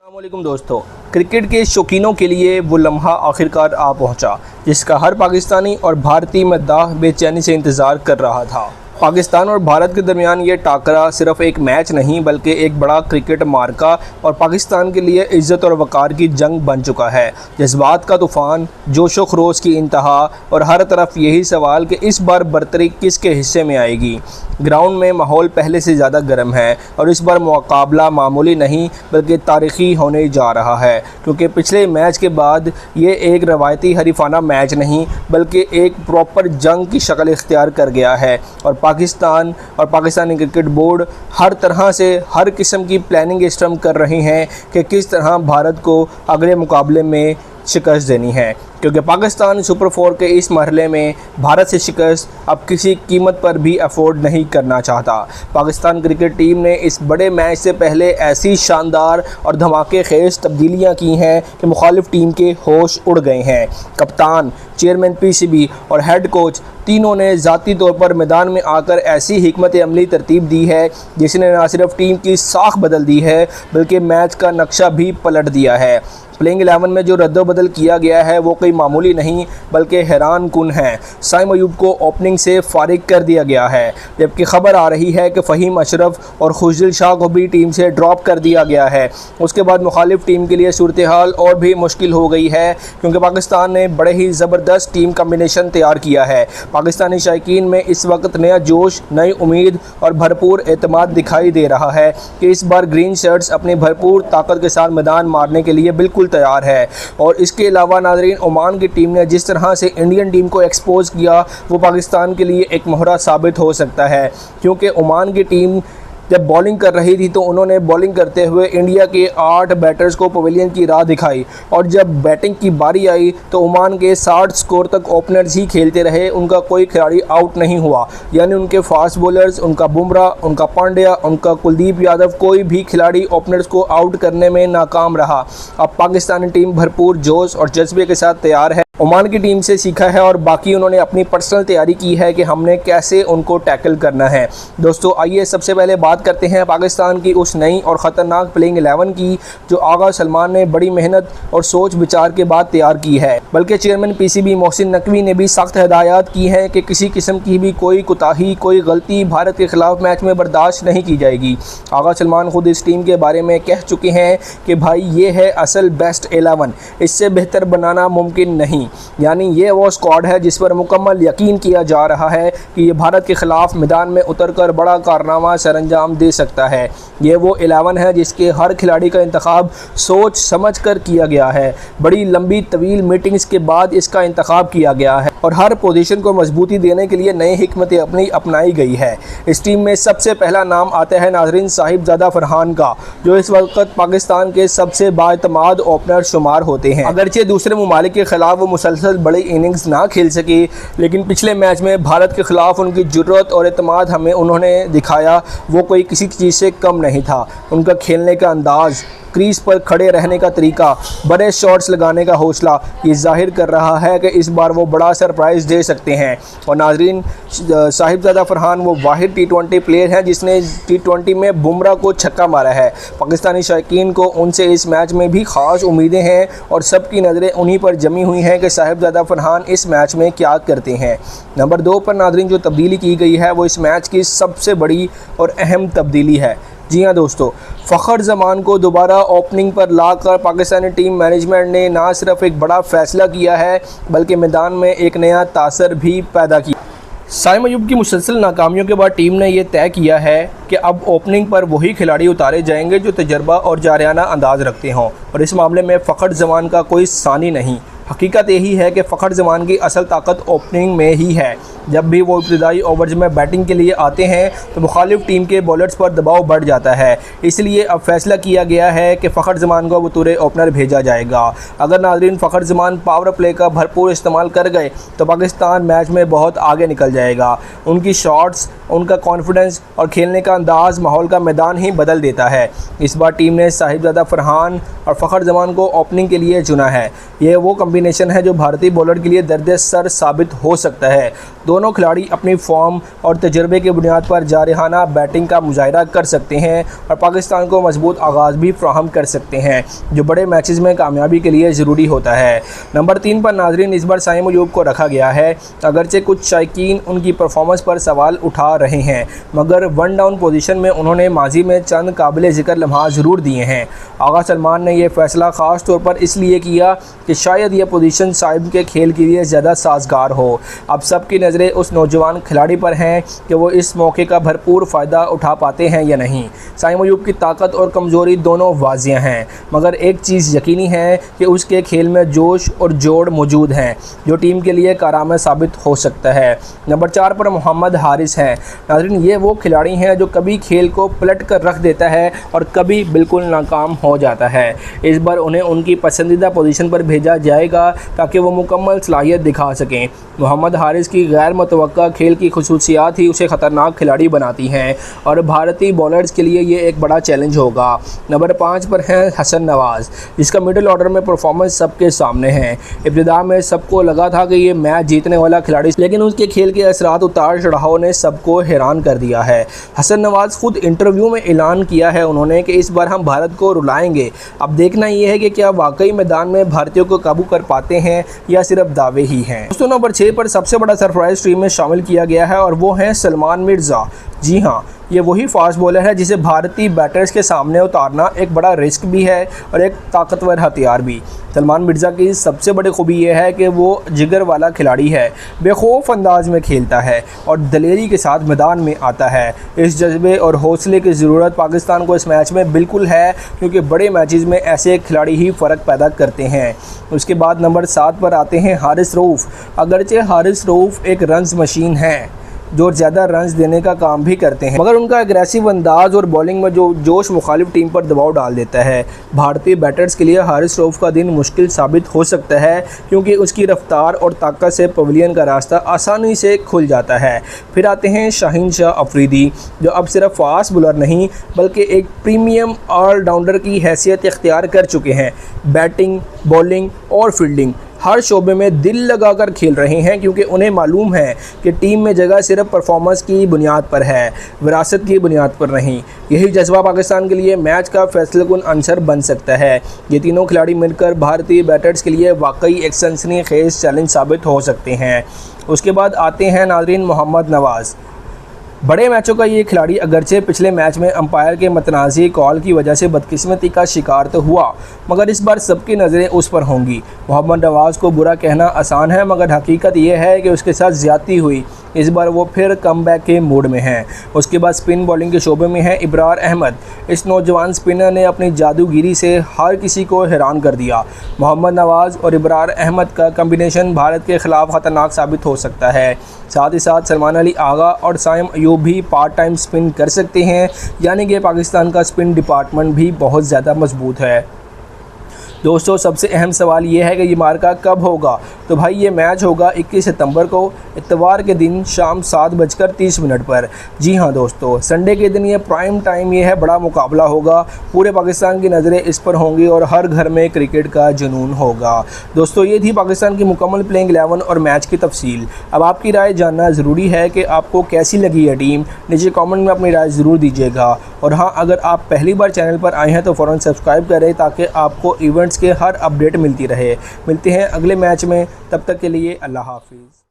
अस्सलामुअलैकुम दोस्तों, क्रिकेट के शौकीनों के लिए वो लम्हा आखिरकार आ पहुंचा जिसका हर पाकिस्तानी और भारतीय मद्दाह बेचैनी से इंतज़ार कर रहा था। पाकिस्तान और भारत के दरमियान ये टाकरा सिर्फ एक मैच नहीं बल्कि एक बड़ा क्रिकेट मार्का और पाकिस्तान के लिए इज़्ज़त और वक़ार की जंग बन चुका है। जज्बात का तूफ़ान, जोशो खरोश की इंतहा और हर तरफ यही सवाल कि इस बार बरतरी किसके हिस्से में आएगी। ग्राउंड में माहौल पहले से ज़्यादा गर्म है और इस बार मुकाबला मामूली नहीं बल्कि तारीख़ी होने जा रहा है, क्योंकि पिछले मैच के बाद ये एक रवायती हरीफाना मैच नहीं बल्कि एक प्रॉपर जंग की शक्ल इख्तियार कर गया है। और पाकिस्तान और पाकिस्तानी क्रिकेट बोर्ड हर तरह से हर किस्म की प्लानिंग स्ट्रम कर रहे हैं कि किस तरह भारत को अगले मुकाबले में शिकस्त देनी है, क्योंकि पाकिस्तान सुपर 4 के इस मरहले में भारत से शिकस्त अब किसी कीमत पर भी अफोर्ड नहीं करना चाहता। पाकिस्तान क्रिकेट टीम ने इस बड़े मैच से पहले ऐसी शानदार और धमाके खेज तब्दीलियां की हैं कि मुखालिफ टीम के होश उड़ गए हैं। कप्तान, चेयरमैन पीसीबी और हेड कोच तीनों ने ज़ाती तौर पर मैदान में आकर ऐसी हिकमत अमली तरतीब दी है जिसने न सिर्फ टीम की साख बदल दी है बल्कि मैच का नक्शा भी पलट दिया है। प्लेइंग 11 में जो रद्दबदल किया गया है वो कोई मामूली नहीं बल्कि हैरान कुन है। साइम अयूब को ओपनिंग से फारिग कर दिया गया है, जबकि खबर आ रही है कि फ़हीम अशरफ और खुशदिल शाह को भी टीम से ड्रॉप कर दिया गया है। उसके बाद मुखालिफ टीम के लिए सूरत हाल और भी मुश्किल हो गई है, क्योंकि पाकिस्तान ने बड़े ही ज़बरदस्त टीम कम्बिनेशन तैयार किया है। पाकिस्तानी शायकीन में इस वक्त नया जोश, नई उम्मीद और भरपूर एतमाद दिखाई दे रहा है कि इस बार ग्रीन शर्ट्स अपनी भरपूर ताकत के साथ मैदान मारने के लिए बिल्कुल तैयार है। और इसके अलावा नाज़रीन, ओमान की टीम ने जिस तरह से इंडियन टीम को एक्सपोज किया वो पाकिस्तान के लिए एक मोहरा साबित हो सकता है, क्योंकि ओमान की टीम जब बॉलिंग कर रही थी तो उन्होंने बॉलिंग करते हुए इंडिया के 8 बैटर्स को पवेलियन की राह दिखाई, और जब बैटिंग की बारी आई तो ओमान के 60 स्कोर तक ओपनर्स ही खेलते रहे, उनका कोई खिलाड़ी आउट नहीं हुआ। यानी उनके फास्ट बॉलर्स, उनका बुमराह, उनका पांड्या, उनका कुलदीप यादव, कोई भी खिलाड़ी ओपनर्स को आउट करने में नाकाम रहा। अब पाकिस्तानी टीम भरपूर जोश और जज्बे के साथ तैयार है। ओमान की टीम से सीखा है और बाकी उन्होंने अपनी पर्सनल तैयारी की है कि हमने कैसे उनको टैकल करना है। दोस्तों, आइए सबसे पहले बात करते हैं पाकिस्तान की उस नई और ख़तरनाक प्लेइंग 11 की जो आगा सलमान ने बड़ी मेहनत और सोच विचार के बाद तैयार की है। बल्कि चेयरमैन पीसीबी मोहसिन नकवी ने भी सख्त हिदायत की है कि किसी किस्म की भी कोई कोताही, कोई गलती भारत के खिलाफ मैच में बर्दाश्त नहीं की जाएगी। आगा सलमान खुद इस टीम के बारे में कह चुके हैं कि भाई ये है असल बेस्ट 11, इससे बेहतर बनाना मुमकिन नहीं। यानी ये वो स्क्वाड है जिस पर मुकम्मल यकीन किया जा रहा है कि ये भारत के खिलाफ मैदान में उतरकर बड़ा कारनामा सरअंजाम दे सकता है। ये वो 11 है जिसके हर खिलाड़ी का इंतखाब सोच समझ कर किया गया है। बड़ी लंबी तवील मीटिंग्स के बाद इसका इंतखाब किया गया है और हर पोजीशन को मजबूती देने के लिए नई हिकमत अपनी अपनाई गई है। इस टीम में सबसे पहला नाम आता है नाज़रीन साहिबजादा फरहान का, जो इस वक्त पाकिस्तान के सबसे बाएतमाद ओपनर शुमार होते हैं। अगरचे दूसरे ममालिक के खिलाफ वो मुसलसल बड़ी इनिंग्स ना खेल सके, लेकिन पिछले मैच में भारत के खिलाफ उनकी जुर्रत और एतमाद हमें उन्होंने दिखाया वो कोई किसी चीज़ से कम नहीं था। उनका खेलने का अंदाज़, क्रीज पर खड़े रहने का तरीका, बड़े शॉट्स लगाने का हौसला, ये जाहिर कर रहा है कि इस बार वो बड़ा सरप्राइज़ दे सकते हैं। और नाजरीन, साहिबजादा फरहान वो वाहिद T20 प्लेयर हैं जिसने T20 में बुमराह को छक्का मारा है। पाकिस्तानी शायकीन को उनसे इस मैच में भी ख़ास उम्मीदें हैं और सबकी नज़रें उन्हीं पर जमी हुई हैं कि साहिबजादा फरहान इस मैच में क्या करते हैं। नंबर 2 पर नाजरीन जो तब्दीली की गई है वो इस मैच की सबसे बड़ी और अहम तब्दीली है। जी हाँ दोस्तों, फ़खर ज़मान को दोबारा ओपनिंग पर लाकर पाकिस्तानी टीम मैनेजमेंट ने ना सिर्फ एक बड़ा फ़ैसला किया है बल्कि मैदान में एक नया तासर भी पैदा किया। साइम अयूब की मुसलसल नाकामियों के बाद टीम ने यह तय किया है कि अब ओपनिंग पर वही खिलाड़ी उतारे जाएंगे जो तजर्बा और जारियाना अंदाज़ रखते हों, और इस मामले में फ़खर ज़मान का कोई सानी नहीं। हकीकत यही है कि फ़खर ज़मान की असल ताकत ओपनिंग में ही है। जब भी वो इब्तदाई ओवर्स में बैटिंग के लिए आते हैं तो मुखालिफ टीम के बॉलर्स पर दबाव बढ़ जाता है। इसलिए अब फैसला किया गया है कि फ़खर ज़मान को बतौर ओपनर भेजा जाएगा। अगर नाज़रीन फ़खर ज़मान पावर प्ले का भरपूर इस्तेमाल कर गए तो पाकिस्तान मैच में बहुत आगे निकल जाएगा। उनकी शॉट्स, उनका कॉन्फिडेंस और खेलने का अंदाज़ माहौल का मैदान ही बदल देता है। इस बार टीम ने साहिबजादा फरहान और फ़खर ज़मान को ओपनिंग के लिए चुना है। ये वो कॉम्बिनेशन है जो भारतीय बॉलर के लिए दर्द सर साबित हो सकता है। दोनों खिलाड़ी अपनी फॉर्म और तजर्बे की बुनियाद पर जारहाना बैटिंग का मुजाहिरा कर सकते हैं और पाकिस्तान को मजबूत आगाज़ भी फ्राहम कर सकते हैं, जो बड़े मैचेस में कामयाबी के लिए ज़रूरी होता है। नंबर 3 पर नाजरीन इस बार साइम अयूब को रखा गया है। अगरचे कुछ शायकीन उनकी परफॉर्मेंस पर सवाल उठा रहे हैं, मगर वन डाउन पोजीशन में उन्होंने माजी में चंद काबिल ज़िक्र लम्हा ज़रूर दिए हैं। आगा सलमान ने यह फ़ैसला ख़ास तौर पर इसलिए किया कि शायद यह पोजीशन साइम के खेल के लिए ज़्यादा साजगार हो। अब सबकी नज़रें उस नौजवान खिलाड़ी पर हैं कि वो इस मौके का भरपूर फ़ायदा उठा पाते हैं या नहीं। साइम अयूब की ताकत और कमज़ोरी दोनों वाज़िया हैं, मगर एक चीज़ यकीनी है कि उसके खेल में जोश और जोड़ मौजूद हैं, जो टीम के लिए कारआमद साबित हो सकता है। नंबर 4 पर मोहम्मद हारिस हैं। नाज़रीन, ये वो खिलाड़ी हैं जो कभी खेल को पलट कर रख देता है और कभी बिल्कुल नाकाम हो जाता है। इस बार उन्हें उनकी पसंदीदा पोजीशन पर भेजा जाएगा ताकि वो मुकम्मल सलाहियत दिखा सकें। मोहम्मद हारिस की गैर मुतवक्का खेल की खुसूसियात ही उसे ख़तरनाक खिलाड़ी बनाती हैं और भारतीय बॉलर्स के लिए ये एक बड़ा चैलेंज होगा। नंबर 5 पर हैं हसन नवाज़, जिसका मिडिल ऑर्डर में परफॉर्मेंस सबके सामने है। इब्तिदा में सबको लगा था कि ये मैच जीतने वाला खिलाड़ी, लेकिन उसके खेल के असरात उतार चढ़ाव ने सबको हैरान कर दिया है। हसन नवाज़ खुद इंटरव्यू में ऐलान किया है उन्होंने कि इस बार हम भारत को रुलाएंगे। अब देखना ये है कि क्या वाकई मैदान में भारतीयों को काबू कर पाते हैं या सिर्फ दावे ही हैं। दोस्तों, नंबर 6 पर सबसे बड़ा सरप्राइज टीम में शामिल किया गया है और वो है सलमान मिर्ज़ा। जी हाँ, ये वही फास्ट बॉलर है जिसे भारतीय बैटर्स के सामने उतारना एक बड़ा रिस्क भी है और एक ताकतवर हथियार भी। सलमान मिर्ज़ा की सबसे बड़ी खूबी यह है कि वो जिगर वाला खिलाड़ी है, बेखौफ अंदाज में खेलता है और दलेरी के साथ मैदान में आता है। इस जज्बे और हौसले की ज़रूरत पाकिस्तान को इस मैच में बिल्कुल है, क्योंकि बड़े मैचेस में ऐसे खिलाड़ी ही फ़र्क पैदा करते हैं। उसके बाद नंबर 7 पर आते हैं हारिस रऊफ़। अगरचे हारिस रऊफ़ एक रन्स मशीन है जो ज़्यादा रन्स देने का काम भी करते हैं, मगर उनका एग्रेसिव अंदाज और बॉलिंग में जो जोश मुखालिफ टीम पर दबाव डाल देता है। भारतीय बैटर्स के लिए हारिस रऊफ़ का दिन मुश्किल साबित हो सकता है, क्योंकि उसकी रफ्तार और ताकत से पवेलियन का रास्ता आसानी से खुल जाता है। फिर आते हैं शाहीन शाह अफरीदी, जो अब सिर्फ फास्ट बॉलर नहीं बल्कि एक प्रीमियम ऑलराउंडर की हैसियत इख्तियार कर चुके हैं। बैटिंग, बॉलिंग और फील्डिंग हर शोबे में दिल लगाकर खेल रहे हैं, क्योंकि उन्हें मालूम है कि टीम में जगह सिर्फ परफॉर्मेंस की बुनियाद पर है, विरासत की बुनियाद पर नहीं। यही जज्बा पाकिस्तान के लिए मैच का फैसलाकुन अंसर बन सकता है। ये तीनों खिलाड़ी मिलकर भारतीय बैटर्स के लिए वाकई एक सनसनीखेज चैलेंज साबित हो सकते हैं। उसके बाद आते हैं नाज़रीन मोहम्मद नवाज़। बड़े मैचों का ये खिलाड़ी अगरचे पिछले मैच में अंपायर के मतनाज़ी कॉल की वजह से बदकिस्मती का शिकार तो हुआ, मगर इस बार सबकी नज़रें उस पर होंगी। मोहम्मद नवाज़ को बुरा कहना आसान है, मगर हकीकत यह है कि उसके साथ ज़्यादती हुई। इस बार वो फिर कमबैक के मूड में हैं। उसके बाद स्पिन बॉलिंग के शोबे में है इब्रार अहमद। इस नौजवान स्पिनर ने अपनी जादूगिरी से हर किसी को हैरान कर दिया। मोहम्मद नवाज़ और इब्रार अहमद का कम्बिनेशन भारत के ख़िलाफ़ ख़तरनाक साबित हो सकता है। साथ ही साथ सलमान अली आगा और साइम अयूब भी पार्ट टाइम स्पिन कर सकते हैं, यानी कि पाकिस्तान का स्पिन डिपार्टमेंट भी बहुत ज़्यादा मजबूत है। दोस्तों, सबसे अहम सवाल ये है कि ये मार्का कब होगा। तो भाई ये मैच होगा 21 सितंबर को, इतवार के दिन शाम 7:30 पर। जी हाँ दोस्तों, संडे के दिन ये प्राइम टाइम ये है, बड़ा मुकाबला होगा। पूरे पाकिस्तान की नज़रें इस पर होंगी और हर घर में क्रिकेट का जुनून होगा। दोस्तों, ये थी पाकिस्तान की मुकम्मल प्लेइंग 11 और मैच की तफसील। अब आपकी राय जानना ज़रूरी है कि आपको कैसी लगी है टीम। नीचे कॉमेंट में अपनी राय ज़रूर दीजिएगा। और हाँ, अगर आप पहली बार चैनल पर आए हैं तो फ़ौरन सब्सक्राइब करें, ताकि आपको इवेंट्स के हर अपडेट मिलती रहे। मिलते हैं अगले मैच में, तब तक के लिए अल्लाह हाफिज़।